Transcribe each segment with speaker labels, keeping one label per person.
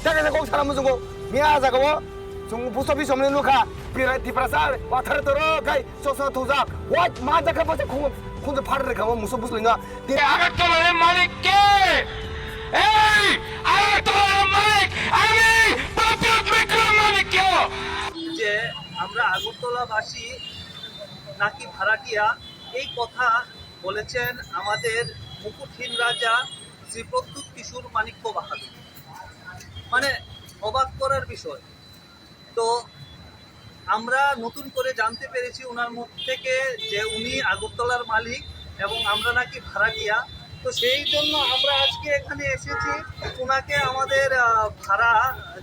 Speaker 1: 자기가 꼭 사람 무슨 거 미안하자고 중 부서비 없는 누가 디프라살 와타르 들어 가이 소소 도자 와 맞아 그 벌써 콩도 파르르 가면 무슨 냐
Speaker 2: 아가토라의 마리께 에이 아가토라의 마리 아니 바쁘 마리께
Speaker 3: যে আমরা আগরতলাবাসী নাকি ভাড়াটিয়া এই কথা বলেছেন আমাদের মুকুটহীন রাজা শ্রী প্রদ্যুৎ কিশোর মাণিক্য বাহাদুর। মানে অবাক করার বিষয়। তো আমরা নতুন করে জানতে পেরেছি ওনার মুখ থেকে যে উনি আগরতলার মালিক এবং আমরা নাকি ভাড়াটিয়া। তো সেই জন্য আমরা আজকে এখানে এসেছি ওনাকে আমাদের ভাড়া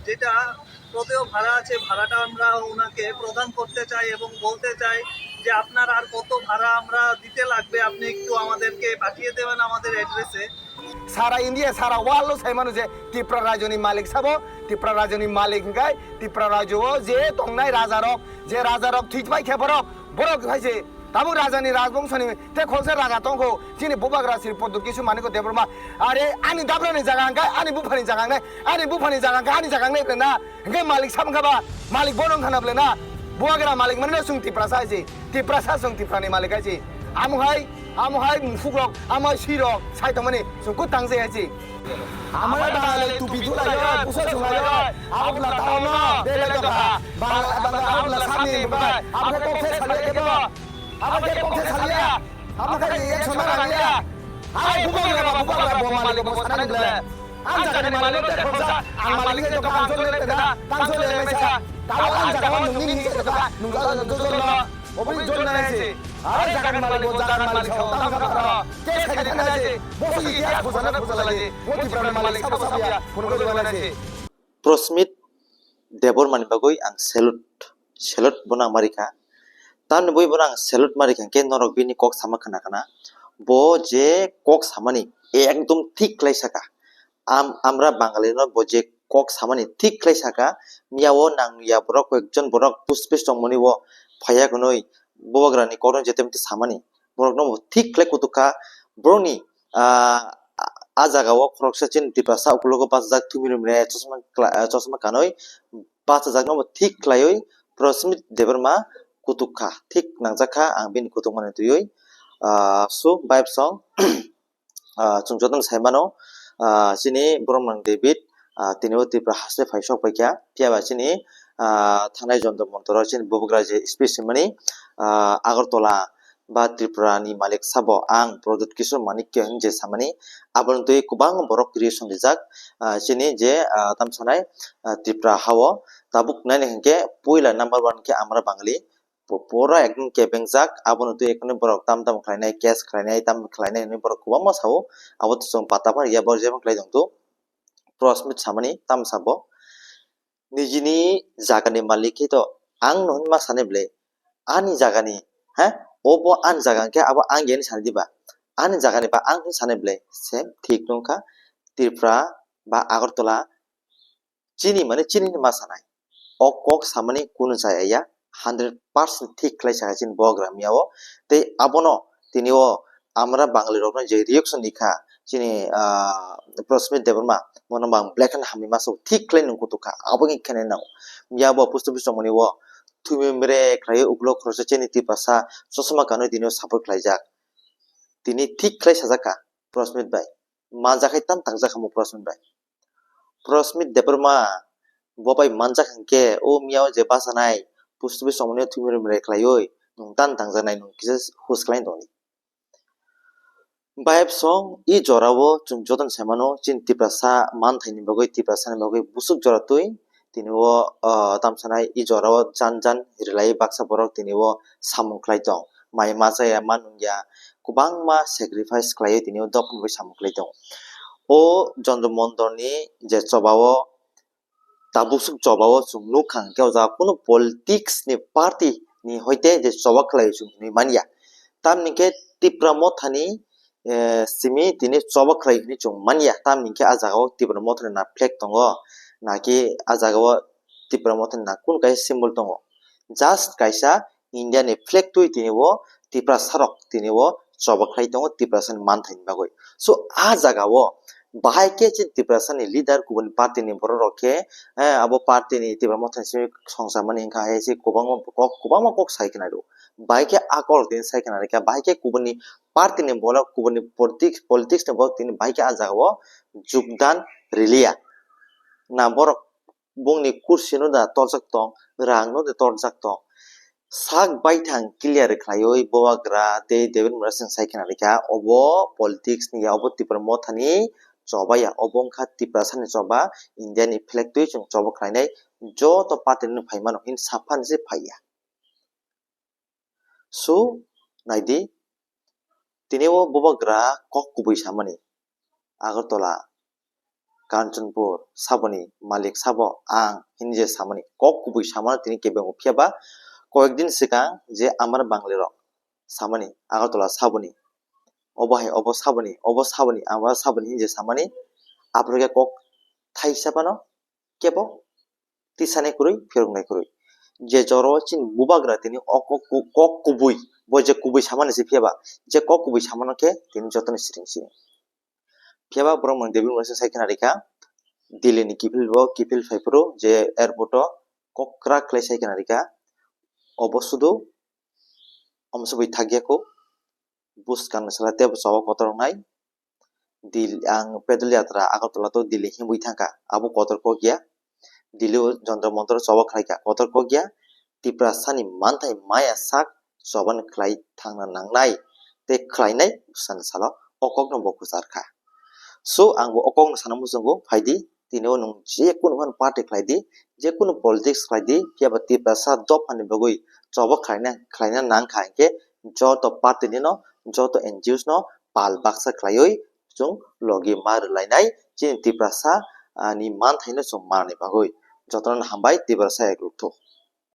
Speaker 3: যেটা প্রদেয় ভাড়া আছে ভাড়াটা আমরা ওনাকে প্রদান করতে চাই এবং বলতে চাই যে আপনার আর কত ভাড়া আমরা দিতে লাগবে আপনি একটু আমাদেরকে পাঠিয়ে দেবেন আমাদের অ্যাড্রেসে।
Speaker 1: সারা ইন্ডিয়া সারা ওয়ার্ল্ড সাই মানুষে ত্রিপুরা রাজনী মালিক সাবো ত্রিপুরা রাজনী মালিক গাই ত্রিপুরা রাজ্য যে তংনাই রাজারক যে রাজারক থিজবাই খেবরক বরক ভাইছে তাবু রাজানি রাজবংশনি তে খলসে রাজা তংখো যিনি বুবাগ্রা শ্রী প্রদ্যুৎ কিশোর মাণিক্য দেববর্মা আরে আনি দাবরানি জায়গা গাই আনি বুফানি জায়গা গাই আনি বুফানি জায়গা গাই আনি জায়গা নাই না গে মালিক সামখাবা মালিক বরং খানাবলে না বুয়াগ্রা মালিক মানে সুং ত্রিপুরা সাইছে ত্রিপুরা সা সুং ত্রিপুরানি মালিক আইছে আমহাই মুফুকরক আমাই সিরক সাইতমানি সুকু তাংজে আইছে আমার বাঙালি টুপি ধুলাইয় পুষা ধুলাইয় আপলা তাওনা দেলে দকা বাংলা আপলা সামনে বাই আপনি কোঠে ছালিয়ে দেব আপনি কোঠে ছালিয়া আমাকে এই ছনা লাগিয়া আই বুবাগরা বমালি বসানা দিলে আন জাগানি মালিক দেখছা আন মালিক দকা কাঞ্চলে দেদা কাঞ্চলে মেসা তাও আন জাগা নুনি নি দকা নুগা জজল অবই জল নাইছে আর জাগানি মালিক জাগানি মালিক তাম কারা কে সাইতে নাইছে বসি ইতিহাস বুঝানা বুঝালাইছে ওতি প্রাণ মালিক সাবসাবিয়া কোন কই বানাইছে
Speaker 4: প্রস্মিত দেবর মানিবাগৈ আং সেলুট বনা মারিখা তামনি বই বনা আং সেলুট মারিখা কে নরক বিনি কক সামা খানা খানা ব যে কক সামানি একদম ঠিক লাইসাকা আমরা বাঙালি ন ব যে কক সামানি ঠিক লাইসাকা মিয়াও নাংয়া বরক একজন বরক পুষ্পিস টংমনি ও ফায়া গনই ববাগ্রানি করন যেতেমতি সামানি বরক ন ঠিক লাই কুতুকা ব্রনি आ जागाव खरकसा चिन दिपासा उकलोगो 5000 थुमिरुम रे चसमा कानoi 5000 नो ठीक लायoi प्रस्मित देबरमा कुतुखा ठीक नांजाखा आं बिनि कुतुक माने तुयoi सु बाइब सं चुंजोदन साइमानो चिनि ब्रह्मन डेभिड तिनिओ तिप्रा हासले फाइसक पाइका तियाबा चिनि थानाय जन्द मन्तर चिन बबग्रा जे स्पेसिमनि आगरतला বা ত্রিপুরানি মালিক সাবো আং প্রদ্যুৎ কিশোর মাণিক্য যে সামানি আবন তুই কুবাং বরক ক্রিয়েশন দিজাক চিনি যে তামসানাই ত্রিপুরা হাও তাবুক নাই হেকে পয়লা নাম্বার 1 কে আমরা বাঙালি পুরা একদম কেবেং জাক আবন তুই এখানে বরক তাম খাইনাই ক্যাশ খাইনাই তাম খাইনাই নি বরক কুবা মাসাও আবত সং পাতাফার ইয়া বর যেমন খাই দংতো প্রস্মিত সামানি তাম সাবো নিজিনি জাগানি মালিক তো আং নন মা সানেবলে আনি জাগানি হ্যাঁ obo an jagan ke abo ang yen san diba an jagani ba ang saneble sem thik nongkha Tripura বা আগরতলা চিনি মানে চিনি ma sanai o kok samani kun jaya 100% ঠিক লাই সাহাচিন বগ্রামিয়াও তে abono tinio আমরা বাঙালি রকম যে রিঅ্যাকশন নিখা চিনি প্রস্মিত দেবর্মা মনবাং ব্ল্যাক এন্ড হামি মাসো ঠিক লাই নংকুতুকা আবঙ্গি খানে নাও মিয়াবো পুস্তবিষ্ট মনিও তুমি মেরে ক্লাই উগলো খরচ চেনি তিপাসা চশমা কানো দিনো সাপোর্ট ক্লাইজাক তিনি ঠিক ক্লাই সাজাকা প্রস্মিত ভাই মা জাখাইতাম তাংজাখামু প্রস্মিত ভাই প্রস্মিত দেবর্মা ববাই মানজা খানকে ও মিয়াও যে বাসানাই পুস্তবি সমনে তুমি মেরে ক্লাইoi নংতান তাংজানাই নং কিসে হুসক্লাইন দনি বাইব সং ই জরাও চুং জদন সেমানো চিন তিপাসা মান থাইনি বগৈ তিপাসা ni বগৈ বুসুক জরাতুই tinio tamsanai i jorao jan rilai baksa borok tinio samung klai dong mai majaya manungya kubang ma sacrifice klai tinio dopun bai samung klai dong o jondro mondorni je chobao tabusuk chobao chung nukhang keoja kono politics ni party ni hoite je choba klai chung ni mania tamnike tipramo thani simi tini choba klai ni chung mania tamnike ajagao tipramo thani na flag tongo naki ajagawa Tripura মতন না কোন কাই symbol দङ just কাইসা ইন্ডিয়াनि flag তুই তিনিও ত্রিপুরা সারক তিনিও চবখাই দङ ত্রিপুরা মান tiny বাগৈ so আ জাগাও bahai ke chin tiprasa ni leader kubun party ni borok rok ke abo party ni tibra motan si songsa mani hingka hai si kubangma kok sai kana do bahai ke akor din sai kana reka bahai ke kubun ni party ni bola kubun ni politics ni bok tin bahai ke ajagao jugdan rilia na borok bungni kursi no da torjak tong rang no da torjak tong sak bai thang clear khlaioi bowagra te devin murasing sai kana reka obo politics ni obo tipra mothani chobaya obong kha tipra sani choba india ni flag tui chung chobo khlainai jo to party ni phaimano hin saphan je phaiya so naidi tineo bobagra kok kubui samani agartala kanchanpur saboni malik sabo ang hinje samani kok kubui samana tini kebeng phiaba কয়েকদিন সিগাং যে আমার বাঙালি rock সামানি Agartala সাবনি of সাবনি আমার সাবনি যে সামানি আপনাকে cock থাইসাবানো কেব তিসানে কুরুই ফেরংনাই কুরুই যে জর চিন বুবাগ্রা তিনি কক কুবুই বই যে কুবুই সামানে সে ফেবা যে কক কুবুই সামানকে তিনি যতন সিরিংসি ফেবা ব্রহ্ম দেবী মনসে সাইখানা রেখা দিল্লিনি কিফিল ফাইপুরো যে এয়ারপোর্ট ককরা ক্লাই সাইখানা রেখা অবশুধু অমসবই থাকিয়াকো বুসকান সালাতে সব কতরংনাই দিল আং পেদল যাত্রা আগরতলা তো দিল্লি হিমবই থাকা আবু কতরক গিয়া দিল্লি যন্ত্র মন্ত্র সব খাইকা কতরক গিয়া তিপ্রা সানি মানথাই মায়া সাক সবান খাই থাংনা নাংনাই তে খাইনাই বুসান সালো অকক নব কুসারখা সো আংবো অকক সানামু জঙ্গো ফাইদি তিনিও নং যে কোনো পার্টি খাইদি যে কোনো পলিটিক্স খাইদি ফিয়াবা তিপ্রা সা দপ ফানি বগই চব খাইনা নাং খাইকে যত পার্টি নিনো যত এনজিওস ন পাল বাক্সা খাইoi जों लगे मार लाइनाय जे तिब्रासा नि मान थाइनो जों मारने बागै जतन हामबाय तिब्रासा एक लुक्थ